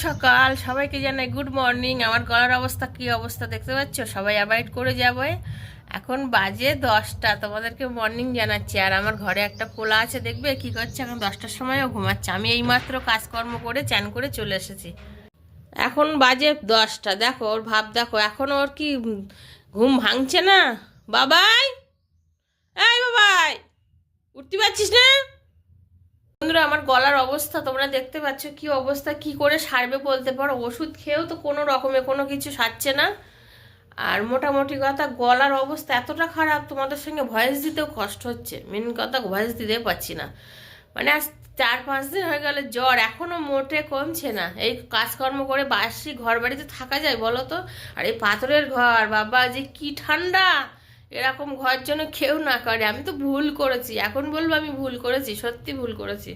সকাল সবাইকে জানাই গুড মর্নিং। আমার গলার অবস্থা কি অবস্থা দেখতে পাচ্ছ, সবাই অ্যাভয়েড করে যাবে। এখন বাজে 10টা, তোমাদেরকে মর্নিং জানাচ্ছি। আর আমার ঘরে একটা পোলা আছে, দেখবে কি করছে, এখন 10টার সময়ও ঘুমাচ্ছে। আমি এইমাত্র কাজকর্ম করে চান করে চলে এসেছি। এখন বাজে 10টা, দেখো ওর ভাব দেখো, এখন ওর কি ঘুম ভাঙছে না। বাবাই, এই বাবাই, উঠতে পারছিস না? বন্ধুরা, আমার গলার অবস্থা তোমরা দেখতে পাচ্ছ, কি অবস্থা, কি করে সারবে বলতে পারো। ওষুধ খেয়েও তো কোনো রকমে কোনো কিছু সারছে না। আর মোটামুটি কথা, গলার অবস্থা এতটা খারাপ, তোমাদের সঙ্গে ভয়েস দিতেও কষ্ট হচ্ছে। মেন কথা, ভয়েস দিতে পারছি না। মানে আজ 4-5 দিন হয়ে গেল জ্বর, এখনো মোটে কমছে না। এই কাজকর্ম করে বাসি ঘর বাড়িতে থাকা যায় বলো তো? আর এই পাথরের ঘর, বাবা যে কি ঠান্ডা, এরকম ঘর যেন কেউ না করে। আমি তো ভুল করেছি, এখন বলবো আমি ভুল করেছি, সত্যি ভুল করেছি।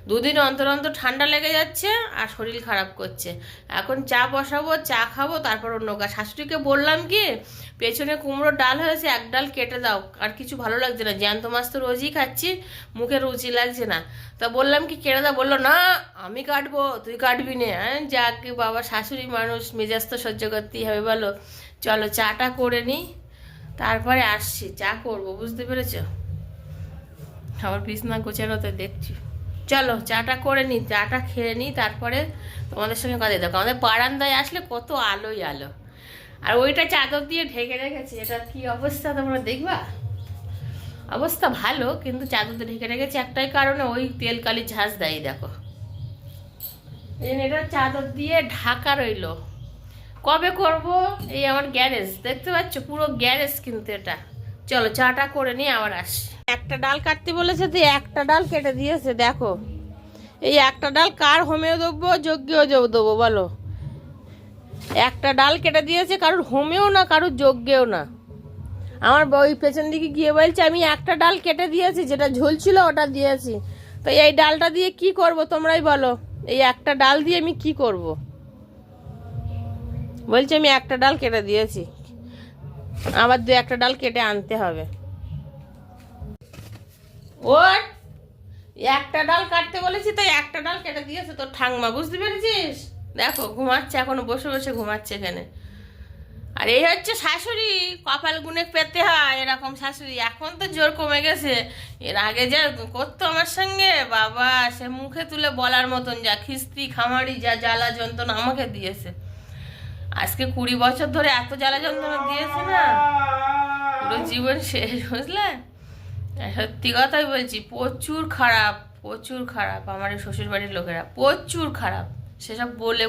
দুদিন অন্তর অন্তর ঠান্ডা লেগে যাচ্ছে আর শরীর খারাপ করছে। এখন চা বসাবো, চা খাবো, তারপর অন্য কাজ। শাশুড়িকে বললাম কি, পেছনে কুমড়োর ডাল হয়েছে, এক ডাল কেটে দাও, আর কিছু ভালো লাগছে না, জ্যান্ত মাছ তো রোজই খাচ্ছি, মুখে রুচি লাগছে না। তা বললাম কি কেটে দাও, বললো না আমি কাটবো, তুই কাটবি না। হ্যাঁ যাক বাবা, শাশুড়ি মানুষ, মেজাজ তো সহ্য করতেই হবে বলো। চলো চাটা করে নিই, তারপরে আসছি, চা করবো, বুঝতে পেরেছ? আমার বিছনা গোছানোতে দেখছি। চলো চাটা করে নিই, চাটা খেয়ে নিই, তারপরে তোমাদের সঙ্গে কথা দেখো। আমাদের বারান্দায় আসলে কত আলোই আলো। আর ওইটা চাদর দিয়ে ঢেকে রেখেছি, এটা কি অবস্থা তোমরা দেখবা। অবস্থা ভালো, কিন্তু চাদর দিয়ে ঢেকে রেখেছি একটাই কারণে, ওই তেল কালি ঝাঁজ দেয় দেখো। এটা চাদর দিয়ে ঢাকা রইলো। কবে করব? এই আমার গ্যারেজ দেখতে পাচ্ছ, পুরো গ্যারেজ কিন্তু এটা। চলো চাটা করে নিয়ে আবার আসি। একটা ডাল কাটতে বলেছে, তো একটা ডাল কেটে দিয়েছে দেখো। এই একটা ডাল কার হোমেও দেবো, যজ্ঞেও দেবো বলো? একটা ডাল কেটে দিয়েছে, কারোর হোমেও না, কারোর যজ্ঞেও না। আমার ওই পেছন দিকে গিয়ে বলছে আমি একটা ডাল কেটে দিয়েছি, যেটা ঝুলছিল ওটা দিয়েছি। তো এই ডালটা দিয়ে কি করব তোমরাই বলো? এই একটা ডাল দিয়ে আমি কি করব? বলছে আমি একটা ডাল কেটে দিয়েছি, আবার একটা ডাল কেটে আনতে হবে। ওর একটা ডাল কাটতে বলেছি, তাই একটা ডাল কেটে দিয়েছে তোর ঠাংমা, বুঝতে পেরেছিস? দেখো ঘুমাচ্ছে, এখনো বসে বসে ঘুমাচ্ছে এখানে। আর এই হচ্ছে শাশুড়ি, কপাল গুনে পেতে হয় এরকম শাশুড়ি। এখন তো জোর কমে গেছে, এর আগে যা করতো আমার সঙ্গে, বাবা সে মুখে তুলে বলার মতন, যা খিস্তি খামারি, যা জ্বালা যন্ত্রণা আমাকে দিয়েছে। আজকে 20 বছর ধরে এত জ্বালা যন্ত্রণা দিয়েছে না, পুরো জীবন শেষ, বুঝলে? সত্যি কথাই বলছি, প্রচুর খারাপ, প্রচুর খারাপ। আমার এই শ্বশুর বাড়ির লোকেরা প্রচুর খারাপ, সেসব বলে